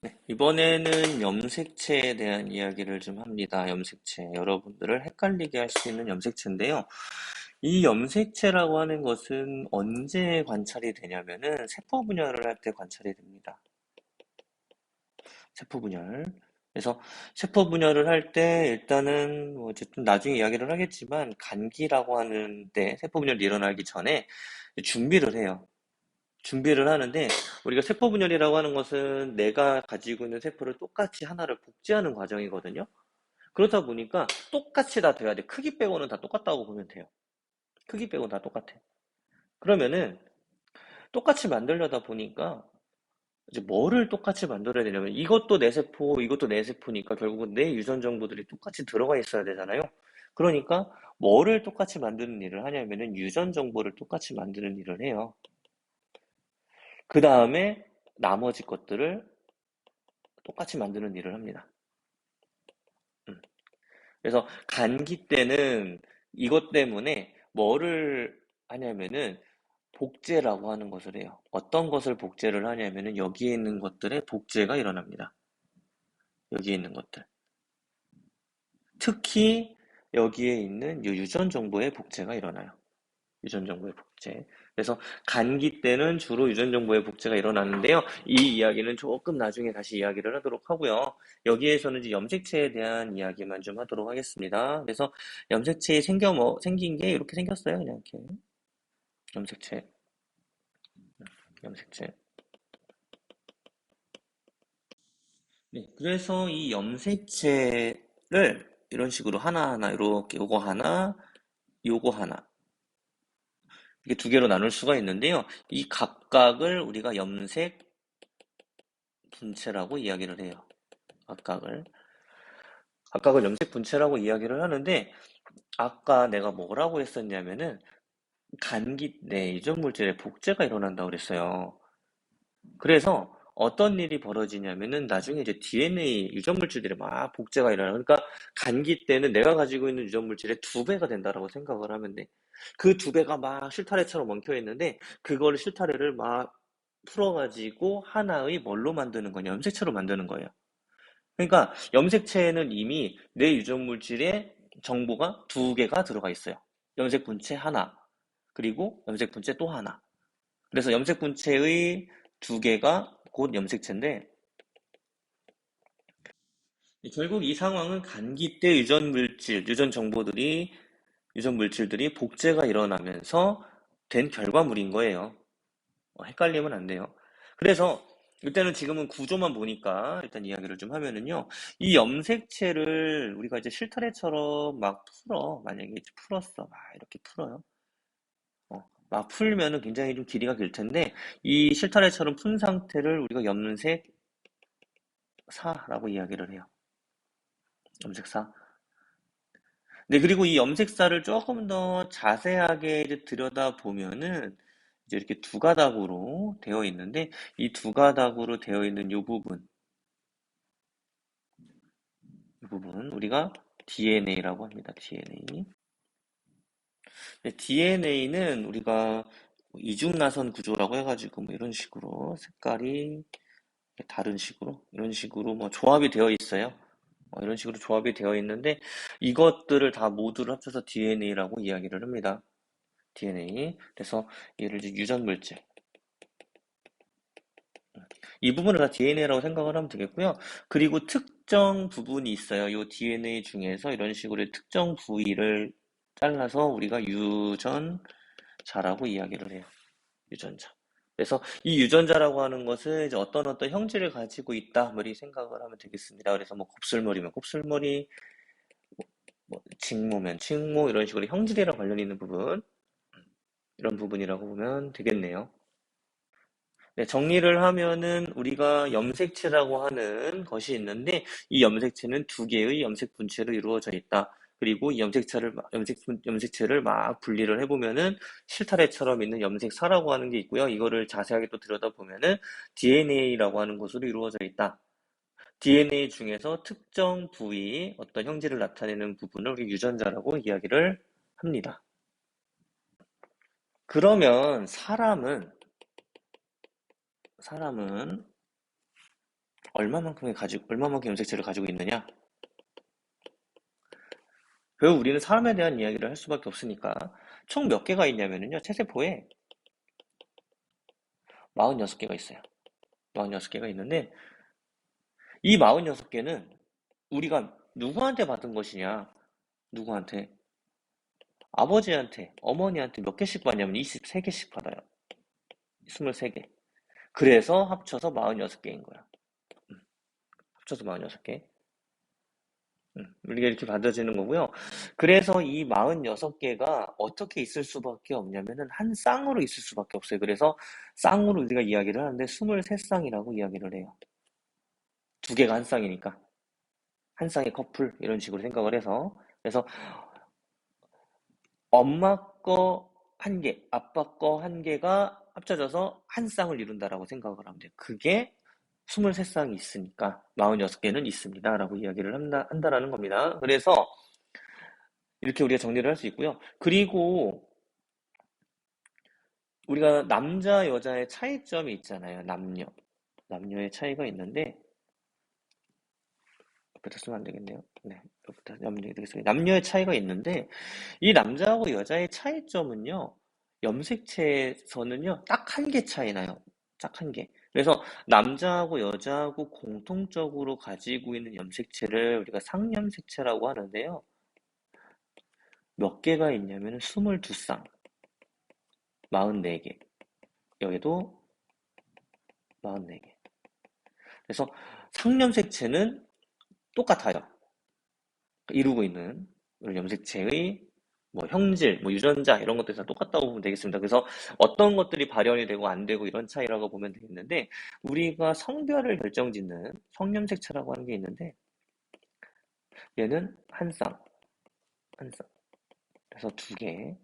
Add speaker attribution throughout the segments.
Speaker 1: 네, 이번에는 염색체에 대한 이야기를 좀 합니다. 염색체. 여러분들을 헷갈리게 할 수 있는 염색체인데요. 이 염색체라고 하는 것은 언제 관찰이 되냐면은 세포 분열을 할 때 관찰이 됩니다. 세포 분열. 그래서 세포 분열을 할 때 일단은 뭐 어쨌든 나중에 이야기를 하겠지만 간기라고 하는데 세포 분열이 일어나기 전에 준비를 해요. 준비를 하는데 우리가 세포 분열이라고 하는 것은 내가 가지고 있는 세포를 똑같이 하나를 복제하는 과정이거든요. 그렇다 보니까 똑같이 다 돼야 돼. 크기 빼고는 다 똑같다고 보면 돼요. 크기 빼고는 다 똑같아. 그러면은 똑같이 만들려다 보니까 이제 뭐를 똑같이 만들어야 되냐면 이것도 내 세포, 이것도 내 세포니까 결국은 내 유전 정보들이 똑같이 들어가 있어야 되잖아요. 그러니까 뭐를 똑같이 만드는 일을 하냐면은 유전 정보를 똑같이 만드는 일을 해요. 그 다음에 나머지 것들을 똑같이 만드는 일을 합니다. 음. 그래서 간기 때는 이것 때문에 뭐를 하냐면은 복제라고 하는 것을 해요. 어떤 것을 복제를 하냐면은 여기에 있는 것들의 복제가 일어납니다. 여기에 있는 것들. 특히 여기에 있는 유전 정보의 복제가 일어나요. 유전 정보의 복제. 그래서 간기 때는 주로 유전 정보의 복제가 일어나는데요. 이 이야기는 조금 나중에 다시 이야기를 하도록 하고요. 여기에서는 이제 염색체에 대한 이야기만 좀 하도록 하겠습니다. 그래서 염색체에 생긴 게 이렇게 생겼어요. 그냥 이렇게. 염색체, 염색체. 네, 그래서 이 염색체를 이런 식으로 하나하나 이렇게 요거 하나, 요거 하나 이게 두 개로 나눌 수가 있는데요. 이 각각을 우리가 염색 분체라고 이야기를 해요. 각각을. 각각을 염색 분체라고 이야기를 하는데 아까 내가 뭐라고 했었냐면은 간기 내 유전 물질의 복제가 일어난다고 그랬어요. 그래서 어떤 일이 벌어지냐면은 나중에 이제 DNA 유전 물질들이 막 복제가 일어나요. 그러니까 간기 때는 내가 가지고 있는 유전 물질의 두 배가 된다라고 생각을 하면 돼. 그 두 배가 막 실타래처럼 엉켜 있는데 그걸 실타래를 막 풀어가지고 하나의 뭘로 만드는 거냐? 염색체로 만드는 거예요. 그러니까 염색체에는 이미 내 유전 물질의 정보가 두 개가 들어가 있어요. 염색 분체 하나, 그리고 염색 분체 또 하나. 그래서 염색 분체의 두 개가 곧 염색체인데 결국 이 상황은 간기 때 유전 물질들이 복제가 일어나면서 된 결과물인 거예요. 헷갈리면 안 돼요. 그래서 일단은 지금은 구조만 보니까 일단 이야기를 좀 하면은요. 이 염색체를 우리가 이제 실타래처럼 막 풀어. 만약에 이제 풀었어. 막 이렇게 풀어요. 막 풀면은 굉장히 좀 길이가 길 텐데 이 실타래처럼 푼 상태를 우리가 염색사라고 이야기를 해요. 염색사. 네, 그리고 이 염색사를 조금 더 자세하게 이제 들여다보면은 이제 이렇게 두 가닥으로 되어 있는데 이 두 가닥으로 되어 있는 이 부분 우리가 DNA라고 합니다. DNA. DNA는 우리가 이중나선 구조라고 해가지고 뭐 이런 식으로 색깔이 다른 식으로 이런 식으로 뭐 조합이 되어 있어요. 이런 식으로 조합이 되어 있는데 이것들을 다 모두를 합쳐서 DNA라고 이야기를 합니다. DNA. 그래서 얘를 이제 유전 물질. 이 부분을 다 DNA라고 생각을 하면 되겠고요. 그리고 특정 부분이 있어요. 이 DNA 중에서 이런 식으로 특정 부위를 잘라서 우리가 유전자라고 이야기를 해요. 유전자. 그래서 이 유전자라고 하는 것은 이제 어떤 형질을 가지고 있다, 뭐 이렇게 생각을 하면 되겠습니다. 그래서 뭐 곱슬머리면 곱슬머리, 뭐 직모면 직모 이런 식으로 형질이랑 관련 있는 부분, 이런 부분이라고 보면 되겠네요. 네, 정리를 하면은 우리가 염색체라고 하는 것이 있는데 이 염색체는 두 개의 염색 분체로 이루어져 있다. 그리고 이 염색체를 막 분리를 해보면은 실타래처럼 있는 염색사라고 하는 게 있고요. 이거를 자세하게 또 들여다보면은 DNA라고 하는 것으로 이루어져 있다. DNA 중에서 특정 부위, 어떤 형질을 나타내는 부분을 우리 유전자라고 이야기를 합니다. 그러면 사람은 얼마만큼 염색체를 가지고 있느냐? 결국 우리는 사람에 대한 이야기를 할 수밖에 없으니까 총 몇 개가 있냐면요. 체세포에 46개가 있어요. 46개가 있는데 이 46개는 우리가 누구한테 받은 것이냐? 누구한테? 아버지한테, 어머니한테 몇 개씩 받냐면 23개씩 받아요. 23개. 그래서 합쳐서 46개인 거야. 합쳐서 46개. 우리가 이렇게 받아지는 거고요. 그래서 이 46개가 어떻게 있을 수밖에 없냐면은 한 쌍으로 있을 수밖에 없어요. 그래서 쌍으로 우리가 이야기를 하는데 23쌍이라고 이야기를 해요. 두 개가 한 쌍이니까. 한 쌍의 커플 이런 식으로 생각을 해서 그래서 엄마 거 한 개, 아빠 거 한 개가 합쳐져서 한 쌍을 이룬다라고 생각을 하면 돼요. 그게 23쌍이 있으니까 46개는 있습니다라고 이야기를 한다라는 겁니다. 그래서 이렇게 우리가 정리를 할 수 있고요. 그리고 우리가 남자, 여자의 차이점이 있잖아요. 남녀의 차이가 있는데 옆에다 쓰면 안 되겠네요. 네, 옆에다 염색이 되겠습니다. 남녀의 차이가 있는데 이 남자하고 여자의 차이점은요. 염색체에서는요. 딱 한 개 차이 나요. 딱 한 개. 그래서 남자하고 여자하고 공통적으로 가지고 있는 염색체를 우리가 상염색체라고 하는데요. 몇 개가 있냐면 22쌍, 44개. 여기도 44개. 그래서 상염색체는 똑같아요. 이루고 있는 염색체의 뭐 형질, 뭐 유전자 이런 것들이 다 똑같다고 보면 되겠습니다. 그래서 어떤 것들이 발현이 되고 안 되고 이런 차이라고 보면 되겠는데 우리가 성별을 결정짓는 성염색체라고 하는 게 있는데 얘는 한 쌍, 한 쌍. 그래서 두 개가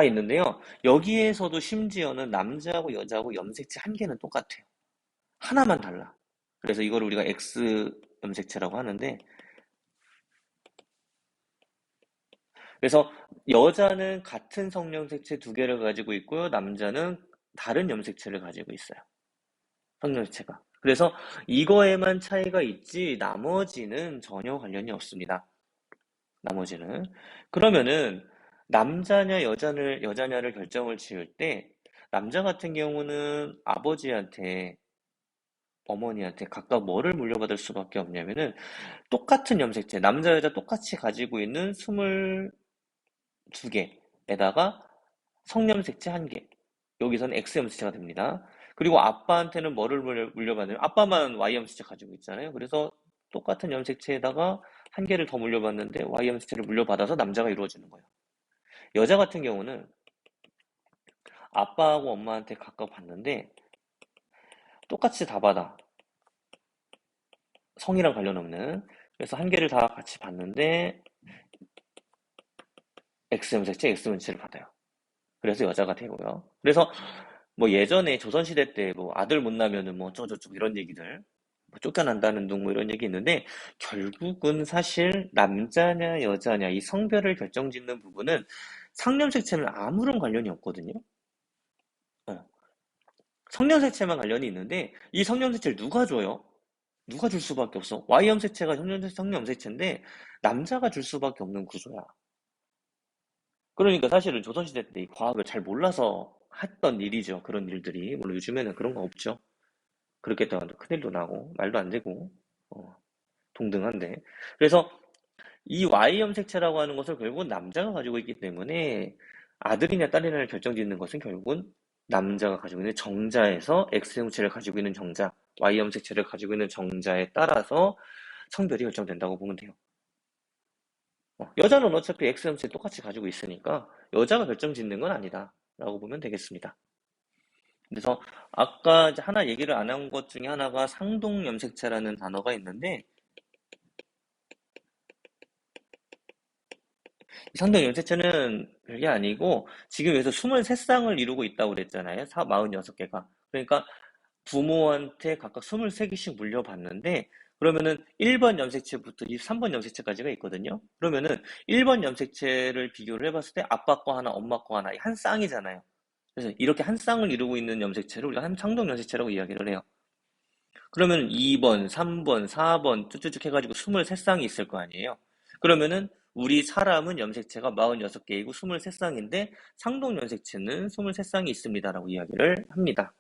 Speaker 1: 있는데요. 여기에서도 심지어는 남자하고 여자하고 염색체 한 개는 똑같아요. 하나만 달라. 그래서 이걸 우리가 X 염색체라고 하는데 그래서 여자는 같은 성염색체 두 개를 가지고 있고요. 남자는 다른 염색체를 가지고 있어요. 성염색체가. 그래서 이거에만 차이가 있지 나머지는 전혀 관련이 없습니다. 나머지는. 그러면은 남자냐 여자냐를 결정을 지을 때 남자 같은 경우는 아버지한테 어머니한테 각각 뭐를 물려받을 수밖에 없냐면은 똑같은 염색체, 남자 여자 똑같이 가지고 있는 22개에다가 성염색체 1개. 여기서는 X염색체가 됩니다. 그리고 아빠한테는 뭐를 물려받냐면 아빠만 Y염색체 가지고 있잖아요. 그래서 똑같은 염색체에다가 1개를 더 물려받는데 Y염색체를 물려받아서 남자가 이루어지는 거예요. 여자 같은 경우는 아빠하고 엄마한테 각각 받는데 똑같이 다 받아. 성이랑 관련 없는. 그래서 1개를 다 같이 받는데 X염색체, X염색체를 받아요. 그래서 여자가 되고요. 그래서 뭐 예전에 조선시대 때 뭐 아들 못 낳으면은 뭐 어쩌고저쩌고 이런 얘기들, 뭐 쫓겨난다는 둥 뭐 이런 얘기 있는데 결국은 사실 남자냐 여자냐 이 성별을 결정짓는 부분은 상념색체는 아무런 관련이 없거든요. 어, 성념색체만 관련이 있는데 이 성념색체를 누가 줘요? 누가 줄 수밖에 없어. Y염색체가 성념색체인데 남자가 줄 수밖에 없는 구조야. 그러니까 사실은 조선시대 때 이 과학을 잘 몰라서 했던 일이죠. 그런 일들이. 물론 요즘에는 그런 거 없죠. 그렇게 했다가 큰일도 나고, 말도 안 되고, 어, 동등한데. 그래서 이 Y 염색체라고 하는 것을 결국은 남자가 가지고 있기 때문에 아들이냐 딸이냐를 결정짓는 것은 결국은 남자가 가지고 있는 정자에서 X 형체를 가지고 있는 정자, Y 염색체를 가지고 있는 정자에 따라서 성별이 결정된다고 보면 돼요. 여자는 어차피 X 형체 똑같이 가지고 있으니까 여자가 결정짓는 건 아니다라고 보면 되겠습니다. 그래서 아까 이제 하나 얘기를 안 한 것 중에 하나가 상동 염색체라는 단어가 있는데 이 상동 염색체는 별게 아니고 지금 여기서 23쌍을 이루고 있다고 그랬잖아요. 46개가. 그러니까 부모한테 각각 23개씩 물려받는데 그러면은 1번 염색체부터 23번 염색체까지가 있거든요. 그러면은 1번 염색체를 비교를 해봤을 때 아빠 거 하나, 엄마 거 하나 한 쌍이잖아요. 그래서 이렇게 한 쌍을 이루고 있는 염색체를 우리가 한 상동 염색체라고 이야기를 해요. 그러면 2번, 3번, 4번 쭉쭉쭉 해가지고 23쌍이 있을 거 아니에요. 그러면은 우리 사람은 염색체가 46개이고 23쌍인데 상동 염색체는 23쌍이 있습니다라고 이야기를 합니다.